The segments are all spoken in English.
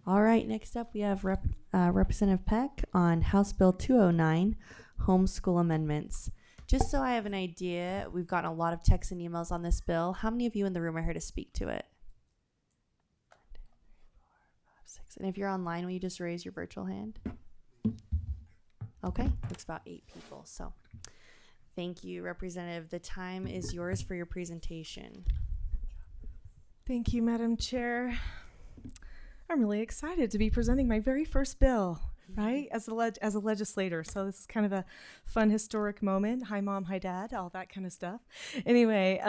All right, next up we have Representative Peck on House Bill 209, homeschool amendments. Just so I have an idea, we've gotten a lot of texts and emails on this bill. How many of you in the room are here to speak to it? 6. And if you're online, will you just raise your virtual hand? Okay, looks about 8 people. So thank you, Representative. The time is yours for your presentation. Thank you, Madam Chair. I'm really excited to be presenting my very first bill, right, as a legislator. So this is kind of a fun, historic moment. Hi, Mom. Hi, Dad. All that kind of stuff. Anyway,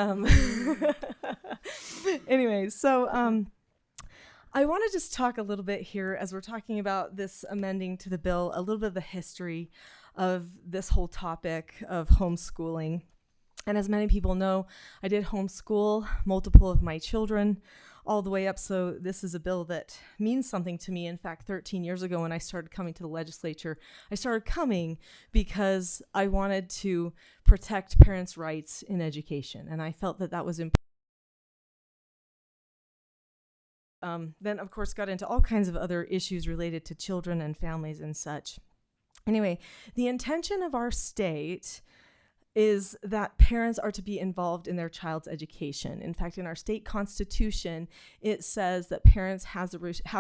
so I want to just talk a little bit here as we're talking about this amending to the bill, a little bit of the history of this whole topic of homeschooling. And as many people know, I did homeschool multiple of my children all the way up. So this is a bill that means something to me. In fact, 13 years ago when I started coming to the legislature, I started coming because I wanted to protect parents' rights in education. And I felt that that was important. Then, of course, got into all kinds of other issues related to children and families and such. Anyway, the intention of our state is that parents are to be involved in their child's education. In fact, in our state constitution, it says that parents have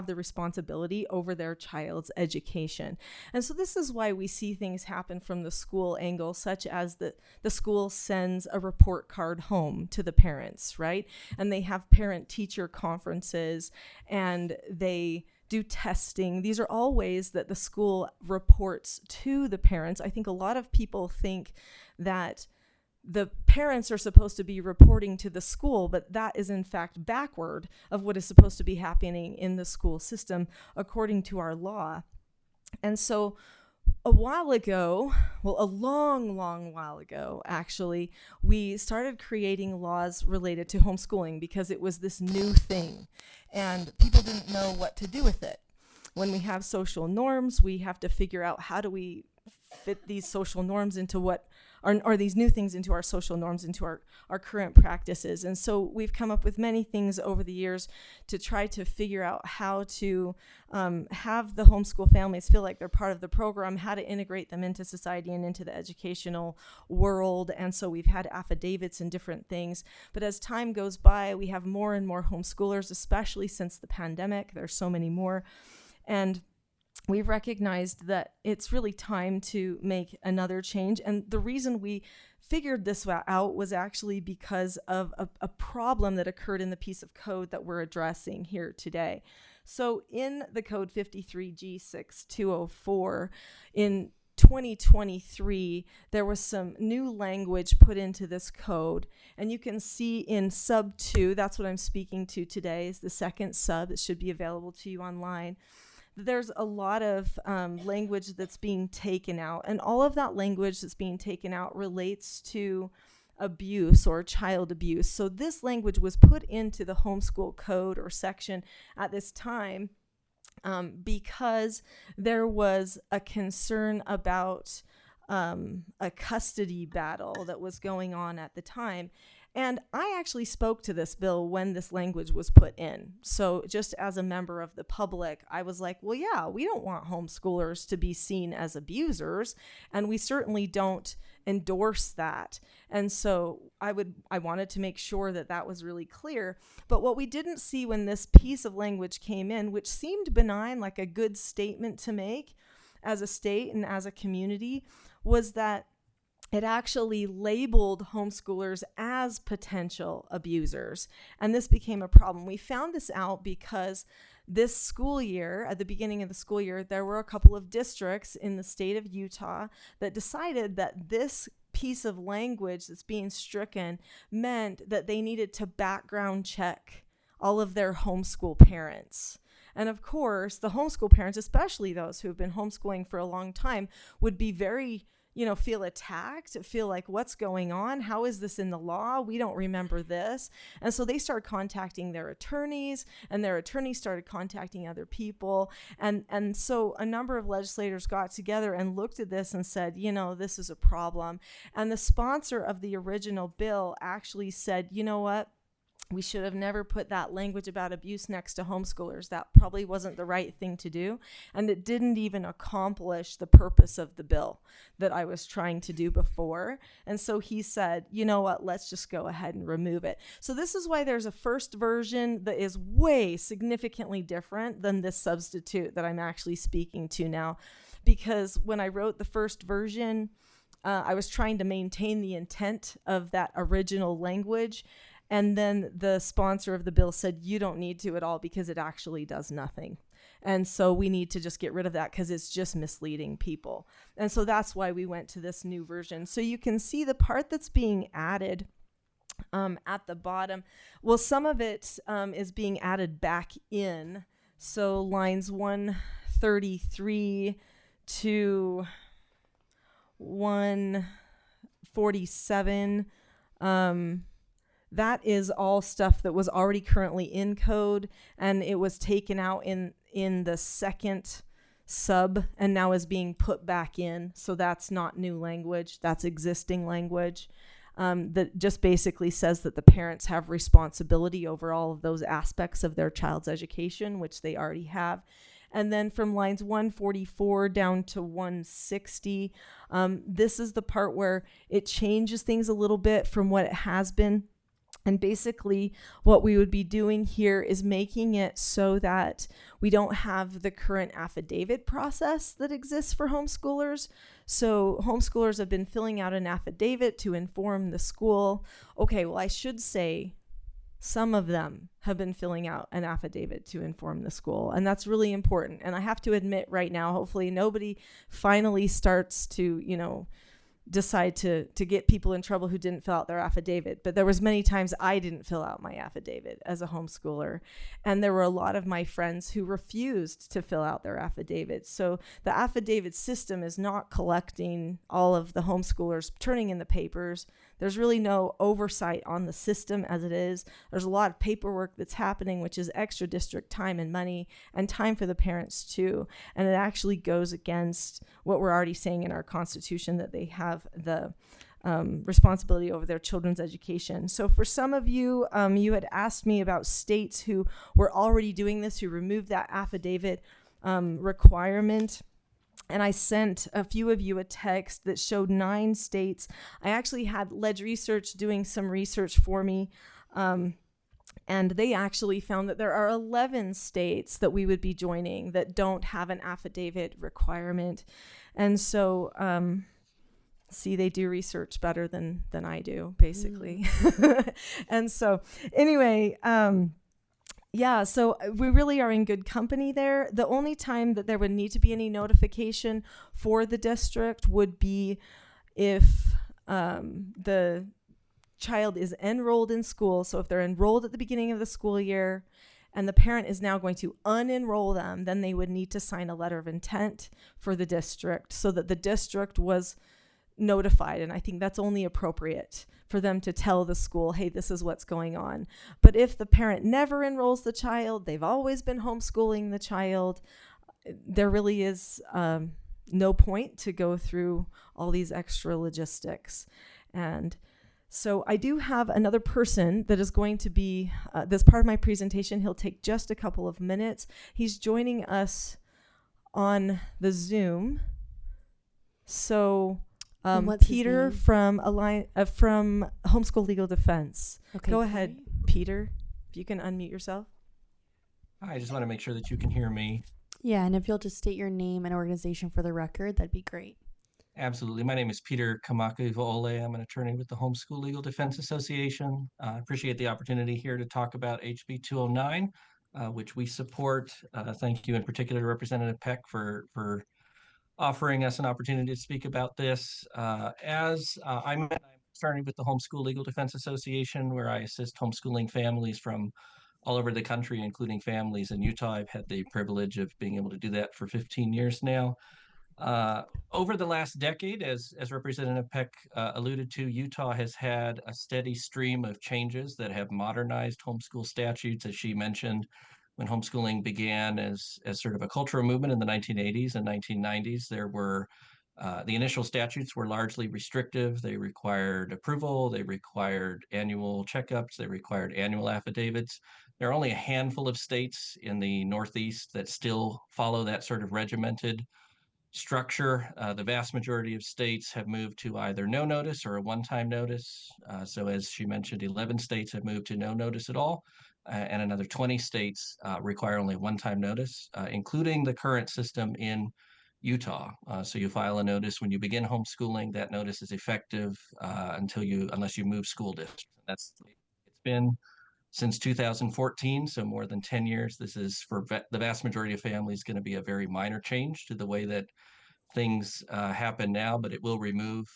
the responsibility over their child's education. And so this is why we see things happen from the school angle, such as the school sends a report card home to the parents, right? And they have parent-teacher conferences, and they do testing. These are all ways that the school reports to the parents. I think a lot of people think that the parents are supposed to be reporting to the school, but that is in fact backward of what is supposed to be happening in the school system according to our law. And so a while ago, well, a long while ago, actually, we started creating laws related to homeschooling because it was this new thing and people didn't know what to do with it. When we have social norms, we have to figure out how do we fit these social norms into what or these new things into our social norms, into our current practices. And so we've come up with many things over the years to try to figure out how to have the homeschool families feel like they're part of the program, how to integrate them into society and into the educational world. And so we've had affidavits and different things. But as time goes by, we have more and more homeschoolers, especially since the pandemic. There's so many more. And we've recognized that it's really time to make another change. And the reason we figured this out was actually because of a problem that occurred in the piece of code that we're addressing here today. So in the code 53G6204, in 2023, there was some new language put into this code. And you can see in sub 2, that's what I'm speaking to today, is the second sub. It should be available to you online. There's a lot of language that's being taken out, and all of that language that's being taken out relates to abuse or child abuse. So this language was put into the homeschool code or section at this time because there was a concern about a custody battle that was going on at the time. And I actually spoke to this bill when this language was put in. So just as a member of the public, I was like, well, yeah, we don't want homeschoolers to be seen as abusers, and we certainly don't endorse that. And so I wanted to make sure that that was really clear. But what we didn't see when this piece of language came in, which seemed benign, like a good statement to make as a state and as a community, was that it actually labeled homeschoolers as potential abusers. And this became a problem. We found this out because this school year, at the beginning of the school year, there were a couple of districts in the state of Utah that decided that this piece of language that's being stricken meant that they needed to background check all of their homeschool parents. And of course, the homeschool parents, especially those who have been homeschooling for a long time, would be very feel attacked, feel like, what's going on? How is this in the law? We don't remember this. And so they started contacting their attorneys, and their attorneys started contacting other people. And so a number of legislators got together and looked at this and said, this is a problem. And the sponsor of the original bill actually said, you know what? We should have never put that language about abuse next to homeschoolers. That probably wasn't the right thing to do. And it didn't even accomplish the purpose of the bill that I was trying to do before. And so he said, you know what, let's just go ahead and remove it. So this is why there's a first version that is way significantly different than this substitute that I'm actually speaking to now. Because when I wrote the first version, I was trying to maintain the intent of that original language. And then the sponsor of the bill said, you don't need to at all because it actually does nothing. And so we need to just get rid of that because it's just misleading people. And so that's why we went to this new version. So you can see the part that's being added at the bottom. Well, some of it is being added back in. So lines 133 to 147, that is all stuff that was already currently in code, and it was taken out in the second sub and now is being put back in. So that's not new language, that's existing language. That just basically says that the parents have responsibility over all of those aspects of their child's education, which they already have. And then from lines 144 down to 160, this is the part where it changes things a little bit from what it has been. And basically what we would be doing here is making it so that we don't have the current affidavit process that exists for homeschoolers. So homeschoolers have been filling out an affidavit to inform the school. Okay, well, I should say some of them have been filling out an affidavit to inform the school, and that's really important. And I have to admit right now, hopefully nobody finally starts to, decide to get people in trouble who didn't fill out their affidavit. But there was many times I didn't fill out my affidavit as a homeschooler, and there were a lot of my friends who refused to fill out their affidavits. So the affidavit system is not collecting all of the homeschoolers turning in the papers. There's really no oversight on the system as it is. There's a lot of paperwork that's happening, which is extra district time and money and time for the parents too. And it actually goes against what we're already saying in our Constitution, that they have the responsibility over their children's education. So for some of you, you had asked me about states who were already doing this, who removed that affidavit requirement. And I sent a few of you a text that showed 9 states. I actually had Ledge Research doing some research for me. And they actually found that there are 11 states that we would be joining that don't have an affidavit requirement. And so, see, they do research better than I do, basically. And so anyway, yeah, so we really are in good company there. The only time that there would need to be any notification for the district would be if the child is enrolled in school. So if they're enrolled at the beginning of the school year and the parent is now going to unenroll them, then they would need to sign a letter of intent for the district so that the district was notified. And I think that's only appropriate for them to tell the school, hey, this is what's going on. But if the parent never enrolls the child, they've always been homeschooling the child, there really is no point to go through all these extra logistics. And so I do have another person that is going to be this part of my presentation. He'll take just a couple of minutes. He's joining us on the Zoom. So Peter from Homeschool Legal Defense. Okay, go ahead, Peter, if you can unmute yourself. I just want to make sure that you can hear me. Yeah, and if you'll just state your name and organization for the record, that'd be great. Absolutely. My name is Peter Kamaka-Ivaole. I'm an attorney with the Homeschool Legal Defense Association. I appreciate the opportunity here to talk about HB 209, which we support. Thank you in particular to Representative Peck for offering us an opportunity to speak about this. I'm attorney with the Homeschool Legal Defense Association, where I assist homeschooling families from all over the country, including families in Utah. I've had the privilege of being able to do that for 15 years now. Over the last decade, as Representative Peck alluded to, Utah has had a steady stream of changes that have modernized homeschool statutes. As she mentioned, when homeschooling began as sort of a cultural movement in the 1980s and 1990s, there were The initial statutes were largely restrictive. They required approval, they required annual checkups, they required annual affidavits. There are only a handful of states in the Northeast that still follow that sort of regimented structure. The vast majority of states have moved to either no notice or a one-time notice. So as she mentioned, 11 states have moved to no notice at all, and another 20 states require only one-time notice, including the current system in Utah. So you file a notice when you begin homeschooling. That notice is effective unless you move school districts. It's been since 2014, so more than 10 years. This is for the vast majority of families going to be a very minor change to the way that things happen now, but it will remove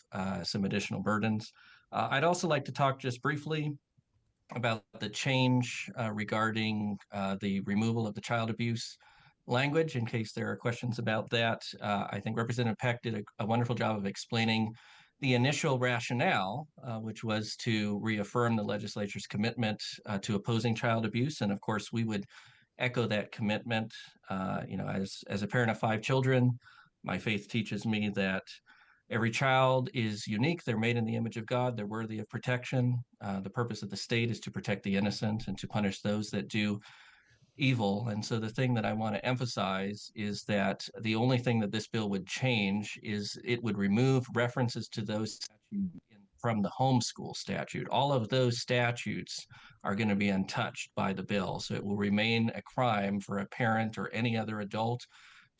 some additional burdens. I'd also like to talk just briefly about the change regarding the removal of the child abuse language, in case there are questions about that. I think Representative Peck did a wonderful job of explaining the initial rationale, which was to reaffirm the legislature's commitment to opposing child abuse. And of course, we would echo that commitment. As a parent of 5 children, my faith teaches me that every child is unique. They're made in the image of God. They're worthy of protection. The purpose of the state is to protect the innocent and to punish those that do evil. And so the thing that I want to emphasize is that the only thing that this bill would change is it would remove references to those statutes from the homeschool statute. All of those statutes are going to be untouched by the bill. So it will remain a crime for a parent or any other adult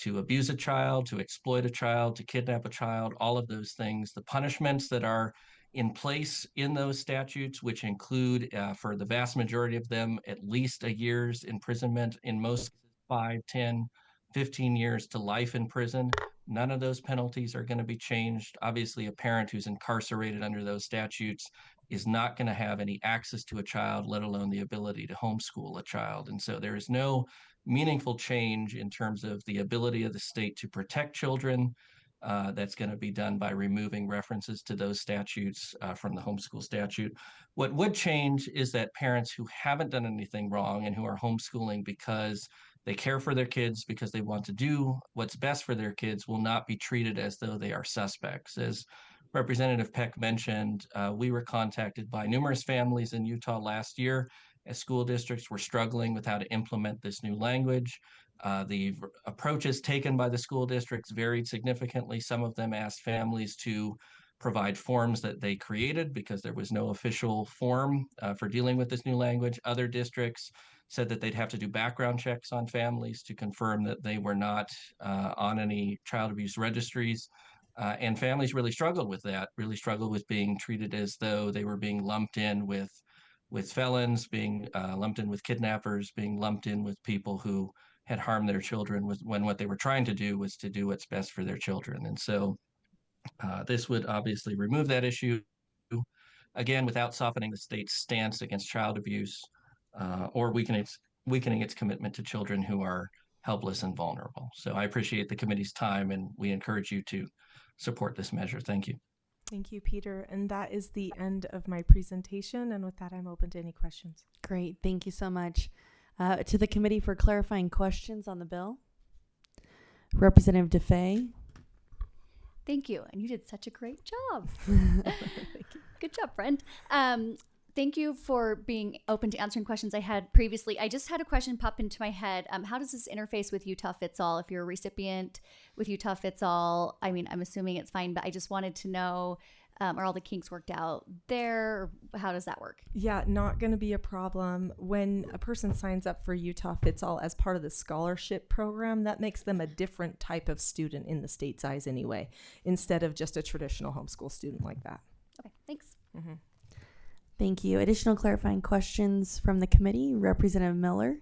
to abuse a child, to exploit a child, to kidnap a child, all of those things. The punishments that are in place in those statutes, which include, for the vast majority of them, at least a year's imprisonment, in most 5, 10, 15 years to life in prison. None of those penalties are going to be changed. Obviously, a parent who's incarcerated under those statutes is not going to have any access to a child, let alone the ability to homeschool a child. And so there is no meaningful change in terms of the ability of the state to protect children. That's going to be done by removing references to those statutes from the homeschool statute. What would change is that parents who haven't done anything wrong and who are homeschooling because they care for their kids, because they want to do what's best for their kids, will not be treated as though they are suspects. As Representative Peck mentioned, we were contacted by numerous families in Utah last year as school districts were struggling with how to implement this new language. The approaches taken by the school districts varied significantly. Some of them asked families to provide forms that they created because there was no official form for dealing with this new language. Other districts said that they'd have to do background checks on families to confirm that they were not on any child abuse registries. And families really struggled with that, really struggled with being treated as though they were being lumped in with felons, being lumped in with kidnappers, being lumped in with people who had harmed their children, when what they were trying to do was to do what's best for their children. And so this would obviously remove that issue, again, without softening the state's stance against child abuse or weakening its commitment to children who are helpless and vulnerable. So I appreciate the committee's time, and we encourage you to support this measure. Thank you. Thank you, Peter. And that is the end of my presentation. And with that, I'm open to any questions. Great. Thank you so much. To the committee for clarifying questions on the bill. Representative DeFay. Thank you. And you did such a great job. Good job, friend. Thank you for being open to answering questions I had previously. I just had a question pop into my head. How does this interface with Utah Fits All? If you're a recipient with Utah Fits All, I mean, I'm assuming it's fine, but I just wanted to know, are all the kinks worked out there? How does that work? Yeah, not going to be a problem. When a person signs up for Utah Fits All as part of the scholarship program, that makes them a different type of student in the state's eyes anyway, instead of just a traditional homeschool student like that. Okay, thanks. Mm-hmm. Thank you. Additional clarifying questions from the committee. Representative Miller.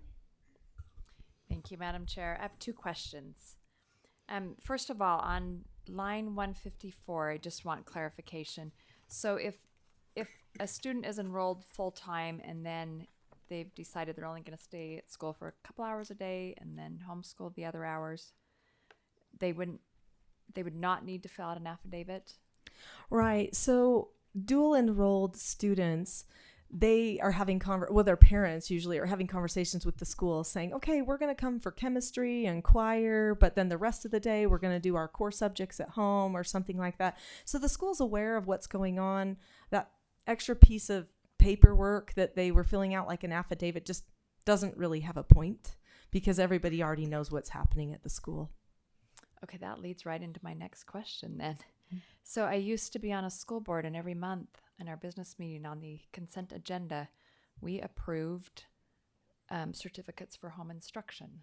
Thank you, Madam Chair. I have 2 questions. First of all, on line 154, I just want clarification. So if a student is enrolled full-time and then they've decided they're only going to stay at school for a couple hours a day and then homeschool the other hours, they would not need to fill out an affidavit? Right. So dual enrolled students, they are having their parents usually are having conversations with the school saying, okay, we're going to come for chemistry and choir, but then the rest of the day we're going to do our core subjects at home or something like that. So the school's aware of what's going on. That extra piece of paperwork that they were filling out like an affidavit just doesn't really have a point because everybody already knows what's happening at the school. Okay, that leads right into my next question then. So I used to be on a school board, and every month in our business meeting on the consent agenda, we approved certificates for home instruction.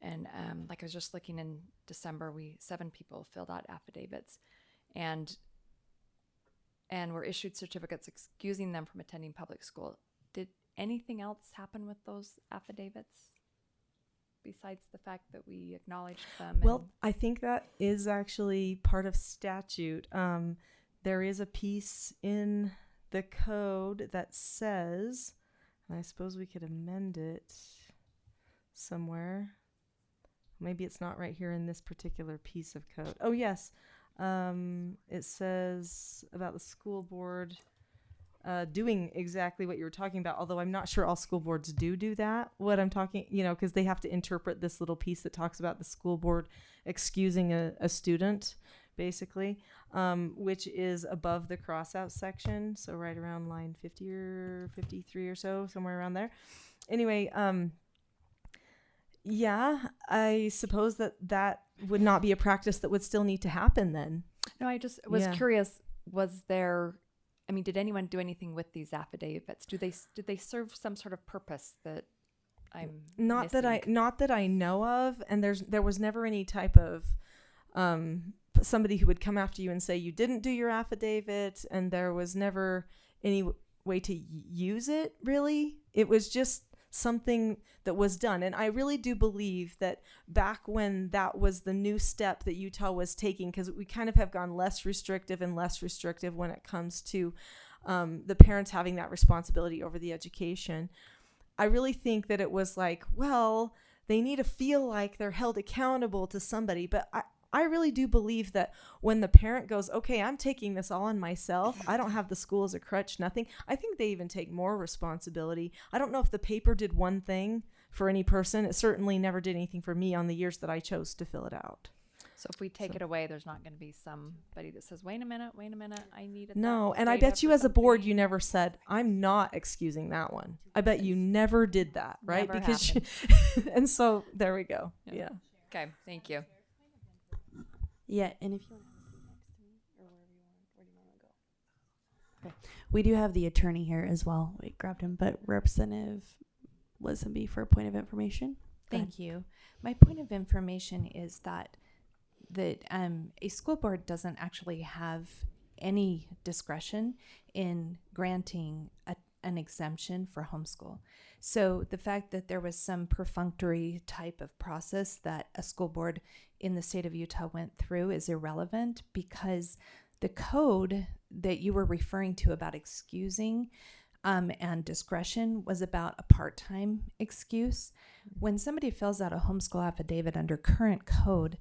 And like I was just looking in December, 7 people filled out affidavits and were issued certificates excusing them from attending public school. Did anything else happen with those affidavits besides the fact that we acknowledged them? Well, I think that is actually part of statute. There is a piece in the code that says, and I suppose we could amend it somewhere. Maybe it's not right here in this particular piece of code. Oh, yes. It says about the school board doing exactly what you were talking about, although I'm not sure all school boards do that. What I'm talking, because they have to interpret this little piece that talks about the school board excusing a student, basically, which is above the crossout section. So right around line 50 or 53 or so, somewhere around there. Anyway, yeah, I suppose that would not be a practice that would still need to happen then. No, I just was curious, did anyone do anything with these affidavits? Did they serve some sort of purpose that I'm not missing? Not that I know of, and there was never any type of somebody who would come after you and say you didn't do your affidavit, and there was never any way to use it, really. It was just something that was done. And I really do believe that back when that was the new step that Utah was taking, because we kind of have gone less restrictive and less restrictive when it comes to the parents having that responsibility over the education. I really think that it was like, well, they need to feel like they're held accountable to somebody. But I really do believe that when the parent goes, okay, I'm taking this all on myself, I don't have the school as a crutch, nothing, I think they even take more responsibility. I don't know if the paper did one thing for any person. It certainly never did anything for me on the years that I chose to fill it out. So if we take it away, there's not going to be somebody that says, wait a minute, I needed No, that and I data bet you for as a board, something." you never said, I'm not excusing that one. I bet you never did that, right? Never Because and so there we go. Yeah. Okay, thank you. Yeah, and if you want to sit next to me or where do you want to go? Okay. We do have the attorney here as well. We grabbed him, but Representative Lisenby for a point of information. Go ahead. Thank you. My point of information is that a school board doesn't actually have any discretion in granting an exemption for homeschool. So the fact that there was some perfunctory type of process that a school board in the state of Utah went through is irrelevant, because the code that you were referring to about excusing and discretion was about a part-time excuse. When somebody fills out a homeschool affidavit under current code,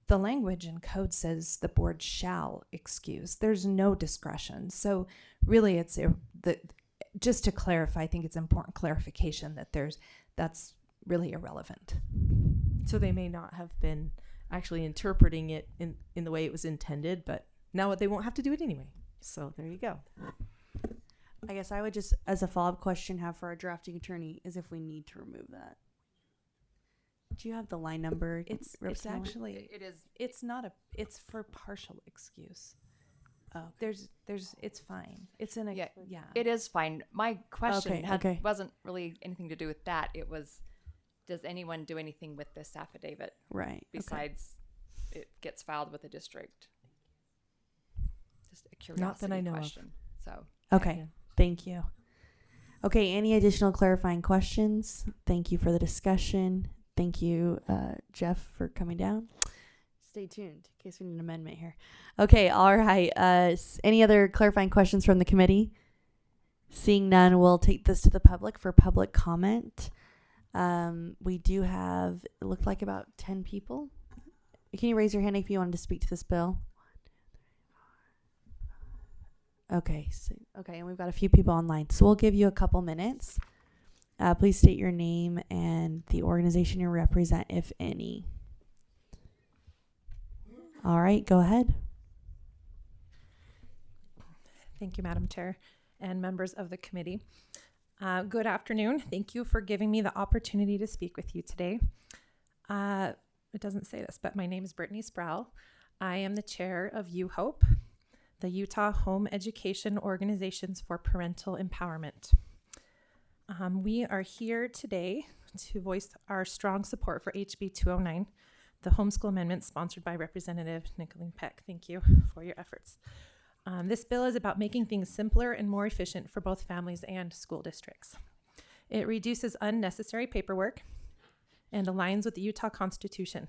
the language in code says the board shall excuse. There's no discretion. So really just to clarify, I think it's important clarification that that's really irrelevant. So they may not have been actually interpreting it in the way it was intended, but now they won't have to do it anyway. So there you go. I guess I would just, as a follow-up question, have for our drafting attorney is if we need to remove that. Do you have the line number? It's Representative? actually, It is. it's for partial excuse. Oh, It's fine. It's in a, Yeah. It is fine. My question Okay. wasn't really anything to do with that. It was, does anyone do anything with this affidavit right. besides it gets filed with the district? Just a curiosity Not that I know of. question. So Okay. Yeah. Thank you. Okay. Any additional clarifying questions? Thank you for the discussion. Thank you, Jeff, for coming down. Stay tuned in case we need an amendment here. Okay. All right. Any other clarifying questions from the committee? Seeing none, we'll take this to the public for public comment. We do have, it looked like about 10 people. Can you raise your hand if you wanted to speak to this bill? Okay. Okay, and we've got a few people online, so we'll give you a couple minutes. Please state your name and the organization you represent, if any. All right, go ahead. Thank you, Madam Chair and members of the committee. Good afternoon. Thank you for giving me the opportunity to speak with you today. It doesn't say this, but my name is Brittany Sproul. I am the chair of UHOPE, the Utah Home Education Organizations for Parental Empowerment. We are here today to voice our strong support for HB 209, the homeschool amendment sponsored by Representative Nicolene Peck. Thank you for your efforts. This bill is about making things simpler and more efficient for both families and school districts. It reduces unnecessary paperwork and aligns with the Utah Constitution,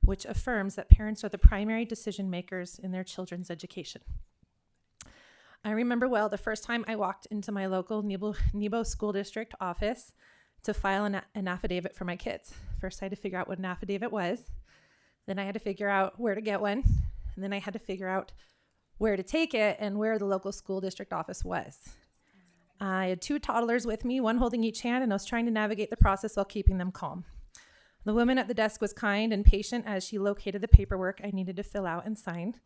which affirms that parents are the primary decision makers in their children's education. I remember well the first time I walked into my local Nebo School District office to file an affidavit for my kids. First, I had to figure out what an affidavit was. Then I had to figure out where to get one. And then I had to figure out where to take it and where the local school district office was. I had 2 toddlers with me, one holding each hand, and I was trying to navigate the process while keeping them calm. The woman at the desk was kind and patient as she located the paperwork I needed to fill out and sign.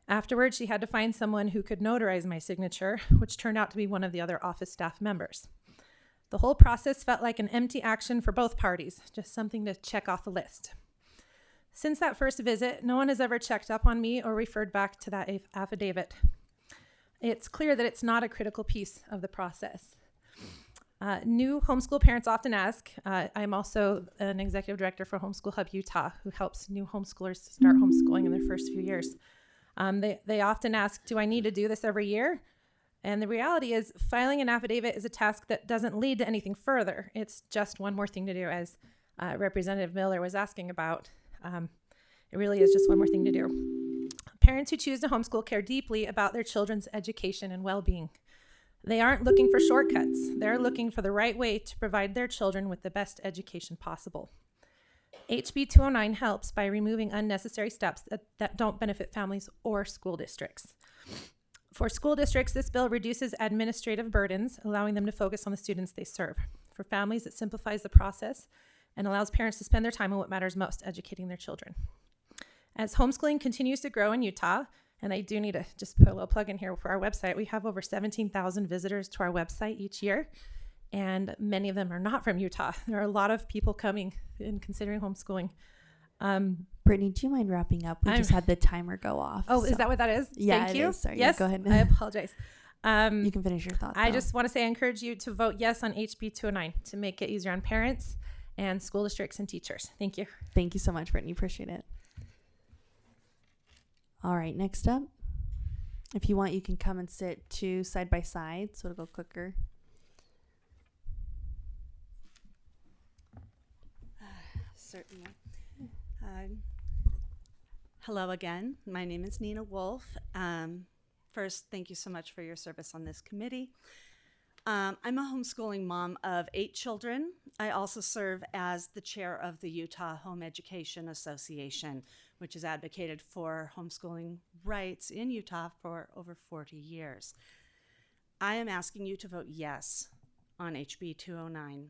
Afterwards, she had to find someone who could notarize my signature, which turned out to be one of the other office staff members. The whole process felt like an empty action for both parties, just something to check off the list. Since that first visit, no one has ever checked up on me or referred back to that affidavit. It's clear that it's not a critical piece of the process. New homeschool parents often ask, I'm also an executive director for Homeschool Hub Utah, who helps new homeschoolers to start homeschooling in their first few years. They often ask, do I need to do this every year? And the reality is filing an affidavit is a task that doesn't lead to anything further. It's just one more thing to do, as Representative Miller was asking about. It really is just one more thing to do. Parents who choose to homeschool care deeply about their children's education and well-being. They aren't looking for shortcuts. They're looking for the right way to provide their children with the best education possible. HB 209 helps by removing unnecessary steps that don't benefit families or school districts. For school districts, this bill reduces administrative burdens, allowing them to focus on the students they serve. For families, it simplifies the process and allows parents to spend their time on what matters most, educating their children. As homeschooling continues to grow in Utah, and I do need to just put a little plug in here for our website, we have over 17,000 visitors to our website each year, and many of them are not from Utah. There are a lot of people coming and considering homeschooling. Brittany, do you mind wrapping up? We just had the timer go off. Oh, is that what that is? Yeah, Thank it you. is. Sorry. Yes, Yeah, go ahead. I apologize. You can finish your thought. I though. just want to say I encourage you to vote yes on HB 209 to make it easier on parents and school districts and teachers. Thank you. Thank you so much, Brittany. Appreciate it. All right, next up. If you want, you can come and sit 2 side by side, so it'll go quicker. Certainly. Hello again. My name is Nina Wolf. First, thank you so much for your service on this committee. I'm a homeschooling mom of 8 children. I also serve as the chair of the Utah Home Education Association, which has advocated for homeschooling rights in Utah for over 40 years. I am asking you to vote yes on HB 209.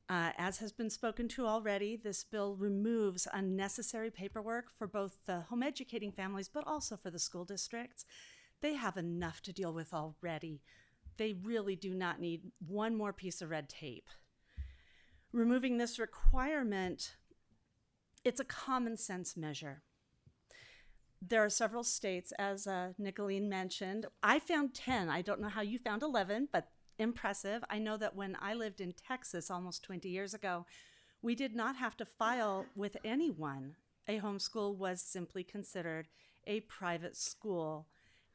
As has been spoken to already, this bill removes unnecessary paperwork for both the home educating families, but also for the school districts. They have enough to deal with already. They really do not need one more piece of red tape. Removing this requirement, it's a common sense measure. There are several states, as Nicolene mentioned. I found 10. I don't know how you found 11, but impressive. I know that when I lived in Texas almost 20 years ago, we did not have to file with anyone. A homeschool was simply considered a private school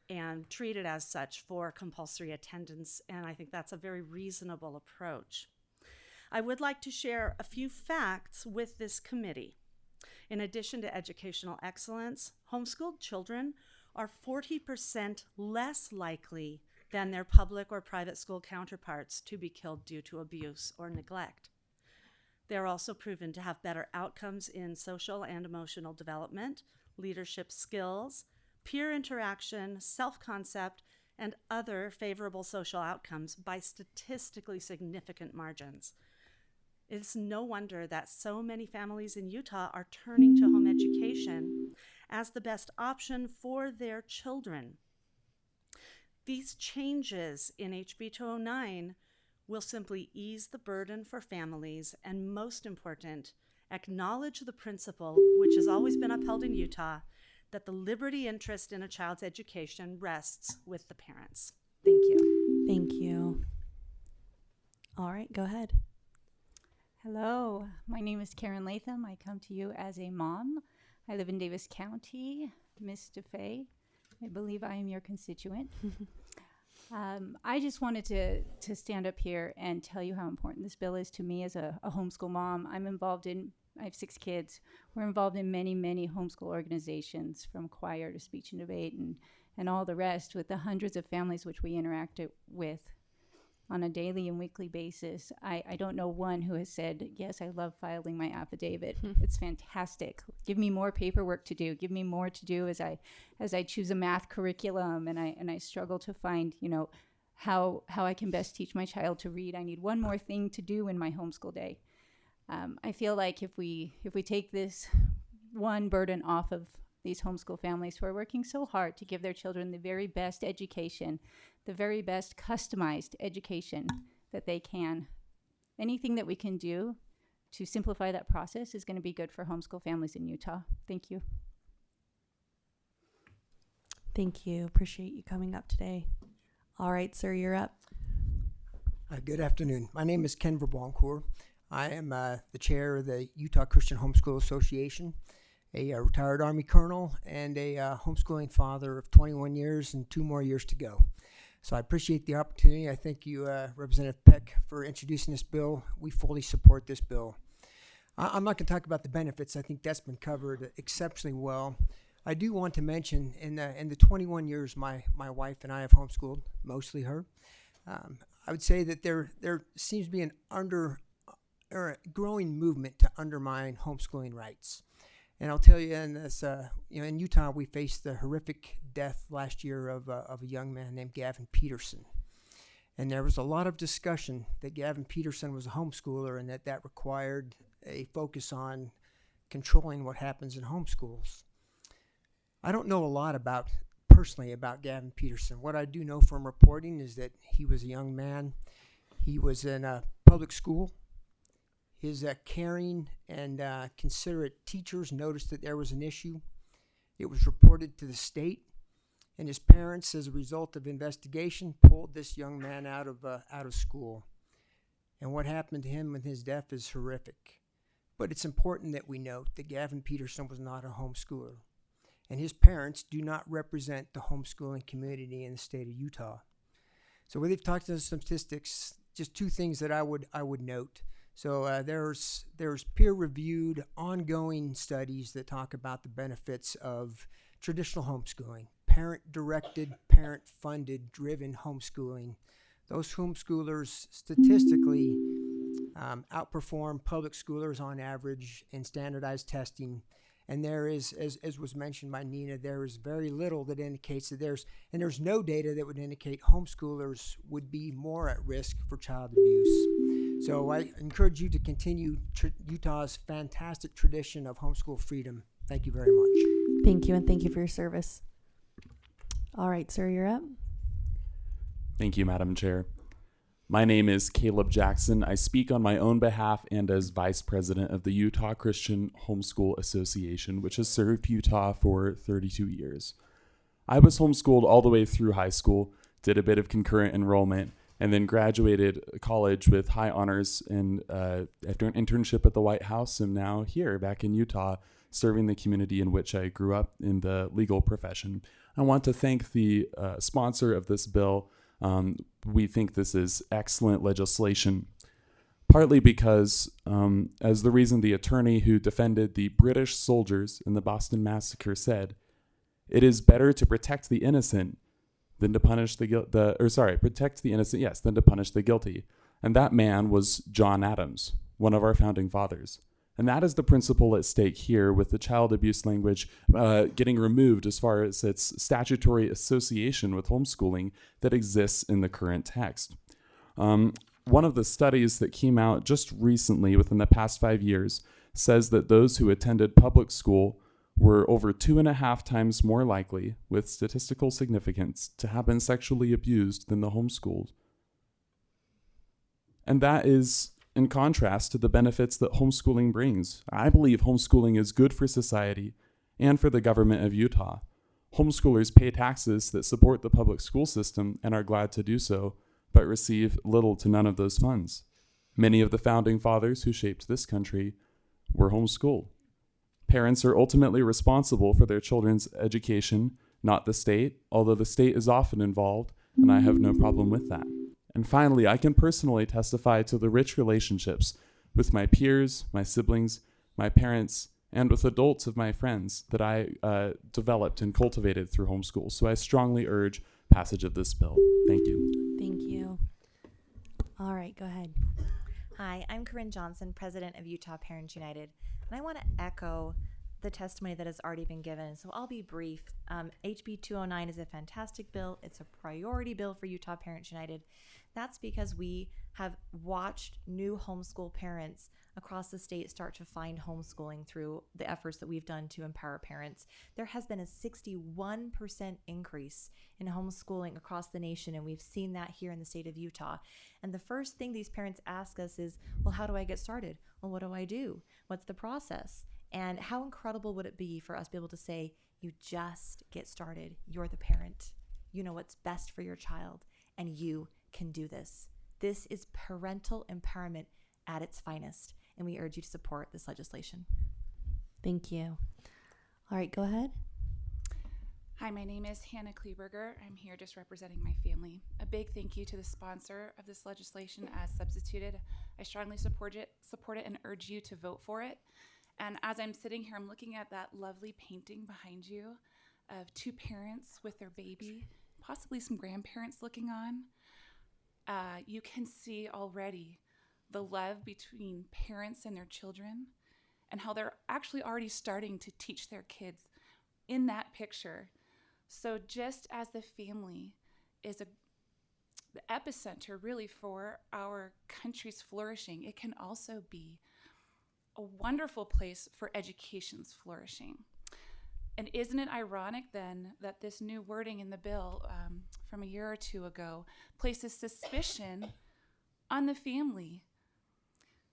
and treated as such for compulsory attendance, and I think that's a very reasonable approach. I would like to share a few facts with this committee. In addition to educational excellence, homeschooled children are 40% less likely than their public or private school counterparts to be killed due to abuse or neglect. They're also proven to have better outcomes in social and emotional development, leadership skills, peer interaction, self-concept, and other favorable social outcomes by statistically significant margins. It's no wonder that so many families in Utah are turning to home education as the best option for their children. These changes in HB 209 will simply ease the burden for families and, most important, acknowledge the principle, which has always been upheld in Utah, that the liberty interest in a child's education rests with the parents. Thank you. Thank you. All right, go ahead. Hello, my name is Karen Latham. I come to you as a mom. I live in Davis County. Miss DeFay, I believe I am your constituent. I just wanted to stand up here and tell you how important this bill is to me as a homeschool mom. I have 6 kids. We're involved in many, many homeschool organizations, from choir to speech and debate and all the rest, with the hundreds of families which we interact with on a daily and weekly basis. I don't know one who has said, yes, I love filing my affidavit. It's fantastic. Give me more paperwork to do. Give me more to do as I choose a math curriculum and I struggle to find, how I can best teach my child to read. I need one more thing to do in my homeschool day. I feel like if we take this one burden off of these homeschool families who are working so hard to give their children the very best education, the very best customized education that they can, anything that we can do to simplify that process is going to be good for homeschool families in Utah. Thank you. Thank you. Appreciate you coming up today. All right, sir, you're up. Good afternoon. My name is Ken Verbancourt. I am the chair of the Utah Christian Homeschool Association, a retired Army colonel, and a homeschooling father of 21 years and 2 more years to go. So I appreciate the opportunity. I thank you, Representative Peck, for introducing this bill. We fully support this bill. I'm not going to talk about the benefits. I think that's been covered exceptionally well. I do want to mention in the 21 years my wife and I have homeschooled, mostly her, I would say that there seems to be a growing movement to undermine homeschooling rights. And I'll tell you, in this, in Utah, we faced the horrific death last year of a young man named Gavin Peterson. And there was a lot of discussion that Gavin Peterson was a homeschooler and that required a focus on controlling what happens in homeschools. I don't know a lot personally about Gavin Peterson. What I do know from reporting is that he was a young man. He was in a public school. His caring and considerate teachers noticed that there was an issue. It was reported to the state, and his parents, as a result of investigation, pulled this young man out of school. And what happened to him with his death is horrific. But it's important that we note that Gavin Peterson was not a homeschooler, and his parents do not represent the homeschooling community in the state of Utah. So they've talked to some statistics, just 2 things that I would note. So there's peer-reviewed, ongoing studies that talk about the benefits of traditional homeschooling, parent-directed, parent-funded, driven homeschooling. Those homeschoolers statistically outperform public schoolers on average in standardized testing. And there is, as was mentioned by Nina, there is very little that indicates that there's no data that would indicate homeschoolers would be more at risk for child abuse. So I encourage you to continue Utah's fantastic tradition of homeschool freedom. Thank you very much. Thank you, and thank you for your service. All right, sir, you're up. Thank you, Madam Chair. My name is Caleb Jackson. I speak on my own behalf and as Vice President of the Utah Christian Homeschool Association, which has served Utah for 32 years. I was homeschooled all the way through high school, did a bit of concurrent enrollment, and then graduated college with high honors, and after an internship at the White House, I'm now here back in Utah, serving the community in which I grew up in the legal profession. I want to thank the sponsor of this bill. We think this is excellent legislation, partly because, as the reason the attorney who defended the British soldiers in the Boston Massacre said, it is better to protect the innocent than to punish protect the innocent, than to punish the guilty. And that man was John Adams, one of our founding fathers. And that is the principle at stake here, with the child abuse language getting removed as far as its statutory association with homeschooling that exists in the current text. One of the studies that came out just recently, within the past 5 years, says that those who attended public school were over 2.5 times more likely, with statistical significance, to have been sexually abused than the homeschooled. And that is in contrast to the benefits that homeschooling brings. I believe homeschooling is good for society and for the government of Utah. Homeschoolers pay taxes that support the public school system and are glad to do so, but receive little to none of those funds. Many of the founding fathers who shaped this country were homeschooled. Parents are ultimately responsible for their children's education, not the state, although the state is often involved, and I have no problem with that. And finally, I can personally testify to the rich relationships with my peers, my siblings, my parents, and with adults of my friends that I developed and cultivated through homeschool. So I strongly urge passage of this bill. Thank you. Thank you. All right, go ahead. Hi, I'm Corinne Johnson, president of Utah Parents United, and I want to echo the testimony that has already been given, so I'll be brief. HB 209 is a fantastic bill. It's a priority bill for Utah Parents United. That's because we have watched new homeschool parents across the state start to find homeschooling through the efforts that we've done to empower parents. There has been a 61% increase in homeschooling across the nation, and we've seen that here in the state of Utah. And the first thing these parents ask us is, well, how do I get started? Well, what do I do? What's the process? And how incredible would it be for us to be able to say, you just get started. You're the parent. You know what's best for your child, and you can do this. This is parental empowerment at its finest, and we urge you to support this legislation. Thank you. All right, go ahead. Hi, my name is Hannah Kleberger. I'm here just representing my family. A big thank you to the sponsor of this legislation as substituted. I strongly support it and urge you to vote for it. And as I'm sitting here, I'm looking at that lovely painting behind you of two parents with their baby, possibly some grandparents looking on. You can see already the love between parents and their children, and how they're actually already starting to teach their kids in that picture. So just as the family is the epicenter really for our country's flourishing, it can also be a wonderful place for education's flourishing. And isn't it ironic then that this new wording in the bill from a year or two ago places suspicion on the family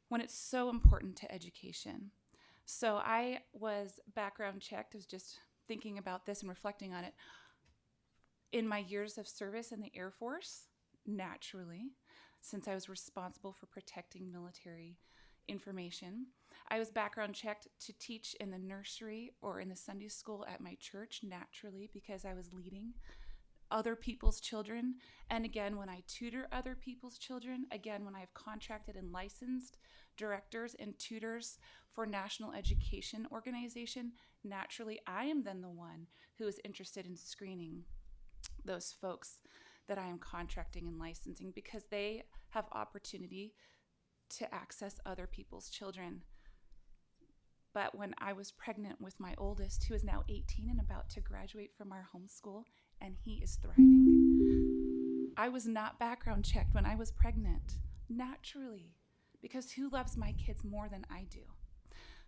when it's so important to education? So I was background checked, I was just thinking about this and reflecting on it. In my years of service in the Air Force, naturally, since I was responsible for protecting military information, I was background checked to teach in the nursery or in the Sunday school at my church, naturally, because I was leading other people's children. And again, when I tutor other people's children, again, when I have contracted and licensed directors and tutors for National Education Organization, naturally, I am then the one who is interested in screening those folks that I am contracting and licensing, because they have opportunity to access other people's children. But when I was pregnant with my oldest, who is now 18 and about to graduate from our homeschool, and he is thriving, I was not background checked when I was pregnant, naturally, because who loves my kids more than I do?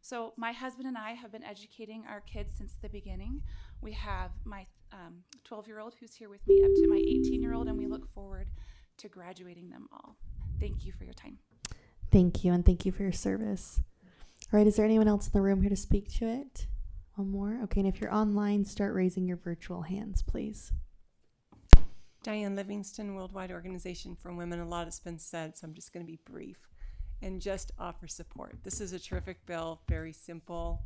So my husband and I have been educating our kids since the beginning. We have my 12-year-old who's here with me up to my 18-year-old, and we look forward to graduating them all. Thank you for your time. Thank you, and thank you for your service. All right, is there anyone else in the room here to speak to it? One more? Okay, and if you're online, start raising your virtual hands, please. Diane Livingston, Worldwide Organization for Women. A lot has been said, so I'm just going to be brief and just offer support. This is a terrific bill, very simple,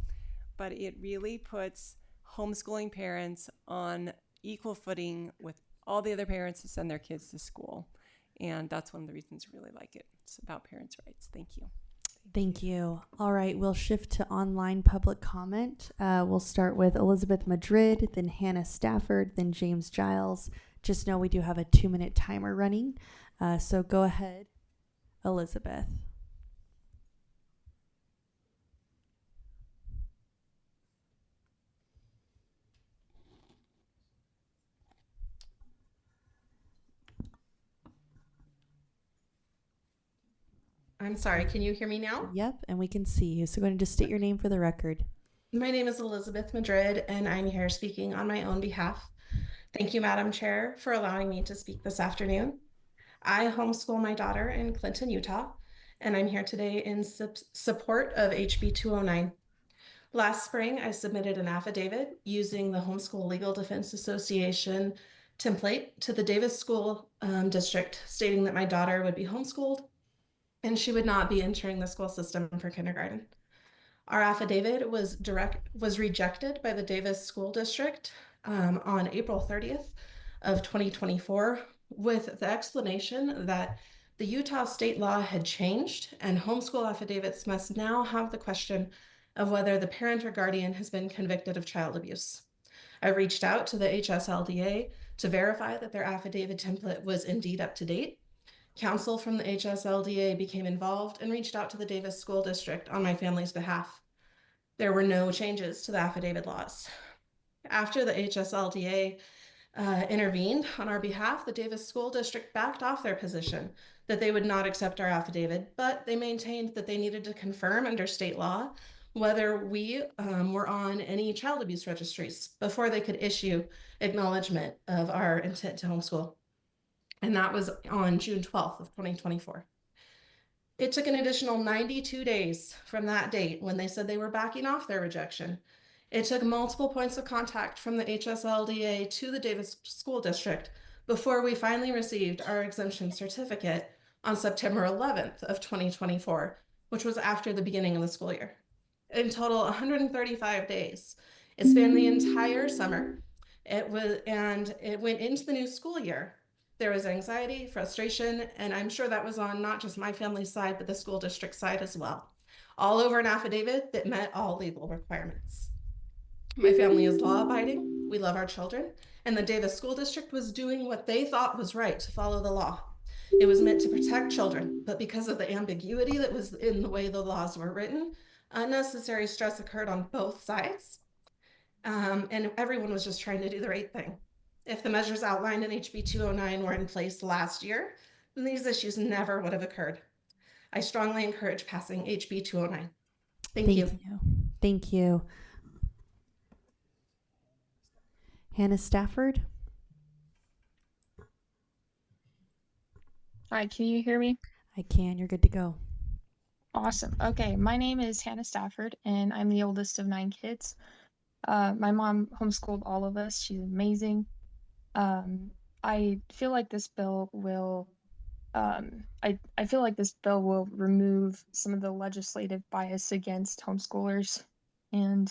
but it really puts homeschooling parents on equal footing with all the other parents who send their kids to school. And that's one of the reasons I really like it. It's about parents' rights. Thank you. Thank you. All right, we'll shift to online public comment. We'll start with Elizabeth Madrid, then Hannah Stafford, then James Giles. Just know we do have a 2-minute timer running. So go ahead, Elizabeth. I'm sorry, can you hear me now? Yep, and we can see you. So go ahead and just state your name for the record. My name is Elizabeth Madrid, and I'm here speaking on my own behalf. Thank you, Madam Chair, for allowing me to speak this afternoon. I homeschool my daughter in Clinton, Utah, and I'm here today in support of HB 209. Last spring, I submitted an affidavit using the Homeschool Legal Defense Association template to the Davis School District, stating that my daughter would be homeschooled and she would not be entering the school system for kindergarten. Our affidavit was rejected by the Davis School District on April 30th of 2024 with the explanation that the Utah state law had changed and homeschool affidavits must now have the question of whether the parent or guardian has been convicted of child abuse. I reached out to the HSLDA to verify that their affidavit template was indeed up to date. Counsel from the HSLDA became involved and reached out to the Davis School District on my family's behalf. There were no changes to the affidavit laws. After the HSLDA intervened on our behalf, the Davis School District backed off their position that they would not accept our affidavit, but they maintained that they needed to confirm under state law whether we were on any child abuse registries before they could issue acknowledgement of our intent to homeschool. And that was on June 12th of 2024. It took an additional 92 days from that date when they said they were backing off their rejection. It took multiple points of contact from the HSLDA to the Davis School District before we finally received our exemption certificate on September 11th of 2024, which was after the beginning of the school year. In total, 135 days. It spanned the entire summer. It went into the new school year. There was anxiety, frustration, and I'm sure that was on not just my family's side, but the school district side as well. All over an affidavit that met all legal requirements. My family is law-abiding. We love our children, and the Davis School District was doing what they thought was right to follow the law. It was meant to protect children, but because of the ambiguity that was in the way the laws were written, unnecessary stress occurred on both sides, and everyone was just trying to do the right thing. If the measures outlined in HB 209 were in place last year, then these issues never would have occurred. I strongly encourage passing HB 209. Thank you. Thank you. Hannah Stafford. Hi, can you hear me? I can. You're good to go. Awesome. Okay, my name is Hannah Stafford, and I'm the oldest of 9 kids. My mom homeschooled all of us. She's amazing. I feel like this bill will, I feel like this bill will remove some of the legislative bias against homeschoolers, and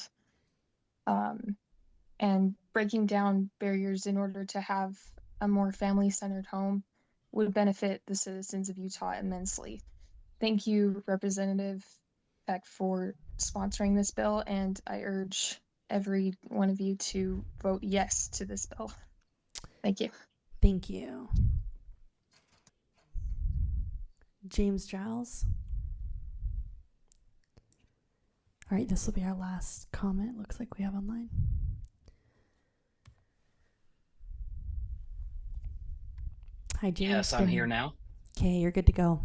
breaking down barriers in order to have a more family-centered home would benefit the citizens of Utah immensely. Thank you, Representative Peck, for sponsoring this bill, and I urge every one of you to vote yes to this bill. Thank you. Thank you. James Giles. All right, this will be our last comment. Looks like we have online. Hi, James. Yes, I'm here now. Okay, you're good to go.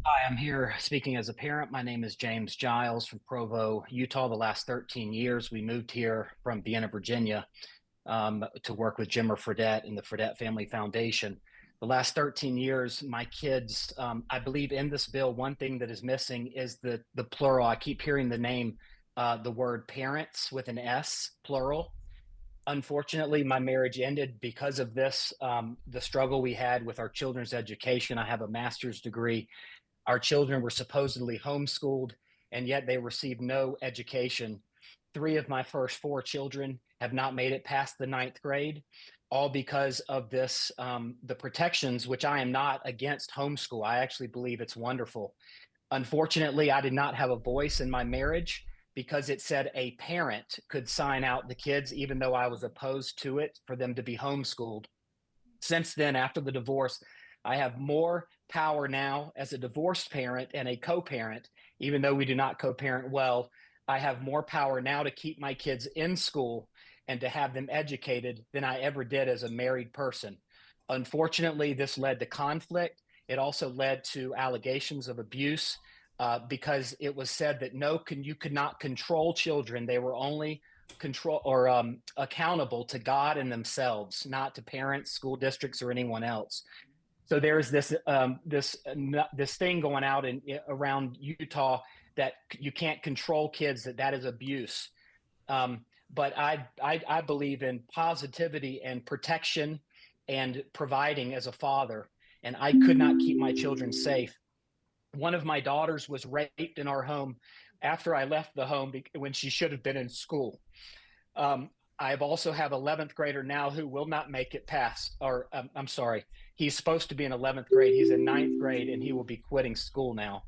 Hi, I'm here speaking as a parent. My name is James Giles from Provo, Utah. The last 13 years, we moved here from Vienna, Virginia, to work with Jimmer Fredette and the Fredette Family Foundation. The last 13 years, my kids, I believe in this bill, one thing that is missing is the plural. I keep hearing the name, the word parents with an S, plural. Unfortunately, my marriage ended because of this, the struggle we had with our children's education. I have a master's degree. Our children were supposedly homeschooled, and yet they received no education. 3 of my first 4 children have not made it past the 9th grade, all because of this, the protections, which I am not against homeschool. I actually believe it's wonderful. Unfortunately, I did not have a voice in my marriage because it said a parent could sign out the kids, even though I was opposed to it, for them to be homeschooled. Since then, after the divorce, I have more power now as a divorced parent and a co-parent, even though we do not co-parent well. I have more power now to keep my kids in school and to have them educated than I ever did as a married person. Unfortunately, this led to conflict, It also led to allegations of abuse because it was said that you could not control children. They were only accountable to God and themselves, not to parents, school districts, or anyone else. So there's this thing going out around Utah that you can't control kids, that is abuse. But I believe in positivity and protection and providing as a father, and I could not keep my children safe. One of my daughters was raped in our home after I left the home when she should have been in school. I also have 11th grader now who will not make it past, or I'm sorry, he's supposed to be in 11th grade. He's in 9th grade and he will be quitting school now.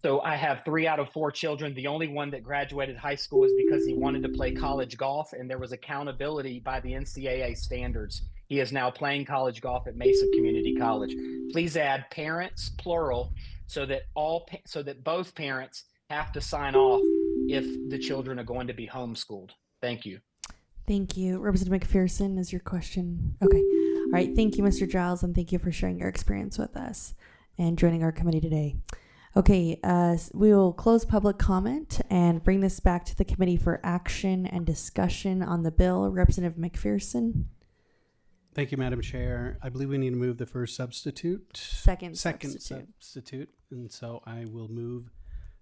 So I have 3 out of 4 children. The only one that graduated high school is because he wanted to play college golf, and there was accountability by the NCAA standards. He is now playing college golf at Mesa Community College. Please add parents, plural, so that both parents have to sign off if the children are going to be homeschooled. Thank you. Thank you. Representative McPherson, is your question? Okay. All right. Thank you, Mr. Giles, and thank you for sharing your experience with us and joining our committee today. Okay, we will close public comment and bring this back to the committee for action and discussion on the bill. Representative McPherson. Thank you, Madam Chair. I believe we need to move the first substitute. Second substitute. And so I will move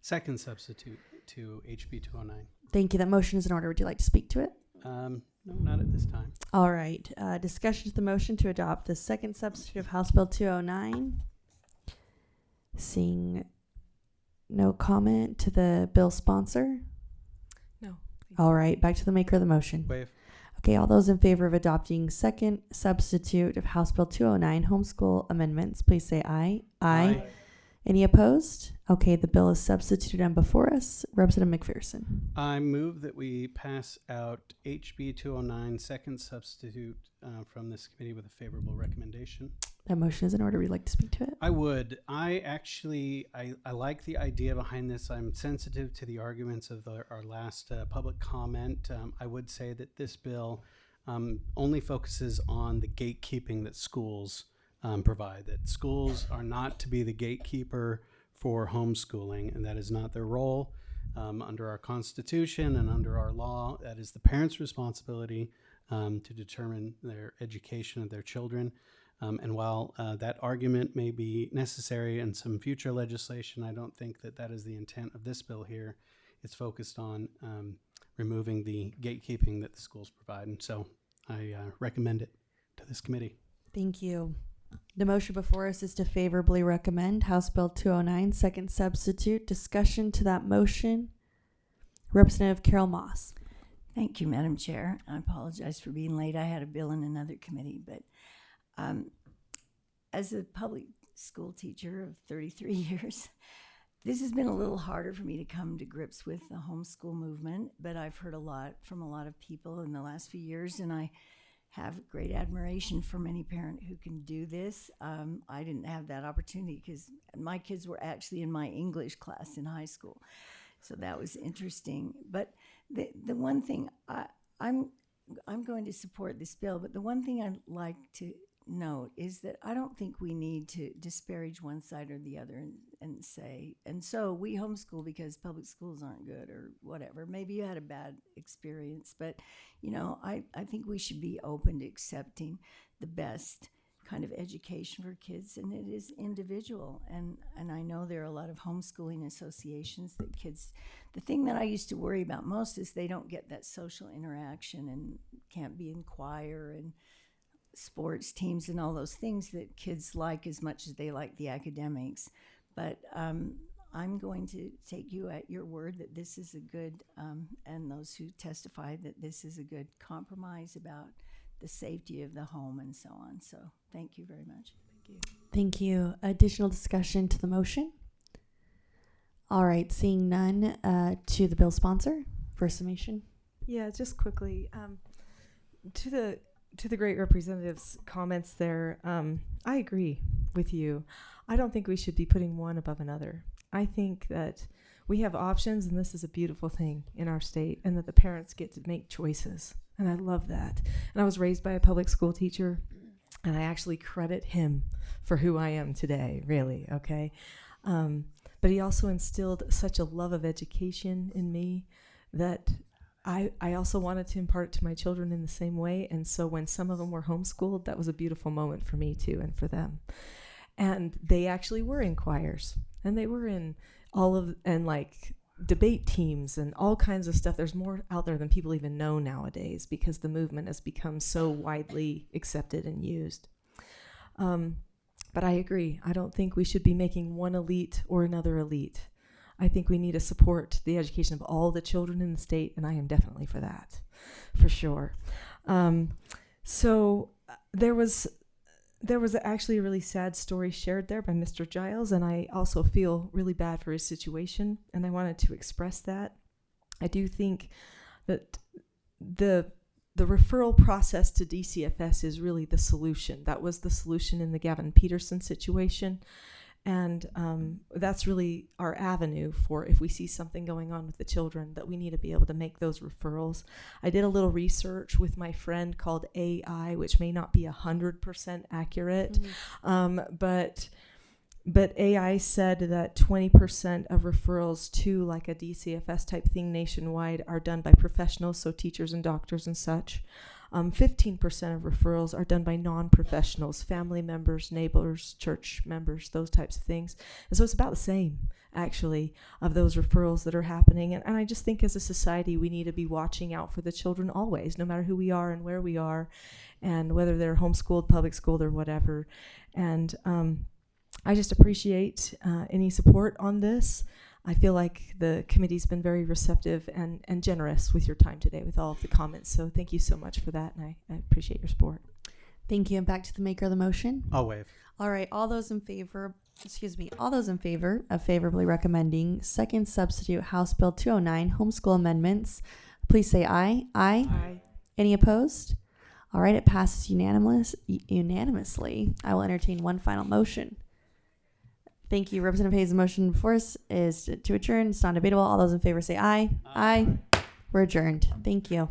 second substitute to HB 209. Thank you. That motion is in order. Would you like to speak to it? No, not at this time. All right. Discussion to the motion to adopt the second substitute of House Bill 209. Seeing no comment to the bill sponsor? No. All right. Back to the maker of the motion. Waive. Okay. All those in favor of adopting second substitute of House Bill 209 homeschool amendments, please say aye. Aye. Any opposed? Okay. The bill is substituted and before us. Representative McPherson. I move that we pass out HB 209 second substitute from this committee with a favorable recommendation. That motion is in order. Would you like to speak to it? I would. I like the idea behind this. I'm sensitive to the arguments of our last public comment. I would say that this bill only focuses on the gatekeeping that schools provide, that schools are not to be the gatekeeper for homeschooling, and that is not their role. Under our Constitution and under our law, that is the parents' responsibility to determine their education of their children. And while that argument may be necessary in some future legislation, I don't think that that is the intent of this bill here. It's focused on removing the gatekeeping that the schools provide. And so I recommend it to this committee. Thank you. The motion before us is to favorably recommend House Bill 209, second substitute. Discussion to that motion. Representative Carol Moss. Thank you, Madam Chair. I apologize for being late. I had a bill in another committee, but as a public school teacher of 33 years, this has been a little harder for me to come to grips with the homeschool movement, but I've heard a lot from a lot of people in the last few years, and I have great admiration for many parents who can do this. I didn't have that opportunity because my kids were actually in my English class in high school, so that was interesting. But the one thing, I'm going to support this bill, but the one thing I'd like to note is that I don't think we need to disparage one side or the other and say, and so we homeschool because public schools aren't good or whatever. Maybe you had a bad experience, but I think we should be open to accepting the best kind of education for kids, and it is individual. And I know there are a lot of homeschooling associations that kids, the thing that I used to worry about most is they don't get that social interaction and can't be in choir and sports teams and all those things that kids like as much as they like the academics. But I'm going to take you at your word that this is a good, and those who testify that this is a good compromise about the safety of the home and so on. So thank you very much. Thank you. Thank you. Additional discussion to the motion? All right, seeing none, to the bill sponsor for summation. Yeah, just quickly, to the great representative's comments there, I agree with you. I don't think we should be putting one above another. I think that we have options, and this is a beautiful thing in our state, and that the parents get to make choices, and I love that. And I was raised by a public school teacher, And I actually credit him for who I am today, really, okay? But he also instilled such a love of education in me that I also wanted to impart it to my children in the same way. And so when some of them were homeschooled, that was a beautiful moment for me too and for them. And they actually were in choirs, and they were in like debate teams and all kinds of stuff. There's more out there than people even know nowadays because the movement has become so widely accepted and used. But I agree. I don't think we should be making one elite or another elite. I think we need to support the education of all the children in the state, and I am definitely for that, for sure. So there was actually a really sad story shared there by Mr. Giles, and I also feel really bad for his situation, and I wanted to express that. I do think that the referral process to DCFS is really the solution. That was the solution in the Gavin Peterson situation. And that's really our avenue for if we see something going on with the children, that we need to be able to make those referrals. I did a little research with my friend called AI, which may not be 100% accurate, but AI said that 20% of referrals to like a DCFS type thing nationwide are done by professionals, so teachers and doctors and such. 15% of referrals are done by non-professionals, family members, neighbors, church members, those types of things. And so it's about the same, actually, of those referrals that are happening. And I just think as a society, we need to be watching out for the children always, no matter who we are and where we are, and whether they're homeschooled, public schooled, or whatever. And I just appreciate any support on this. I feel like the committee's been very receptive and generous with your time today with all of the comments. So thank you so much for that, and I appreciate your support. Thank you. And back to the maker of the motion. I'll waive. All right. All those in favor of favorably recommending second substitute House Bill 209 homeschool amendments, please say aye. Aye. Any opposed? All right. It passes unanimously. I will entertain one final motion. Thank you. Representative Hayes, the motion before us is to adjourn. It's non-debatable. All those in favor say aye. Aye. We're adjourned. Thank you.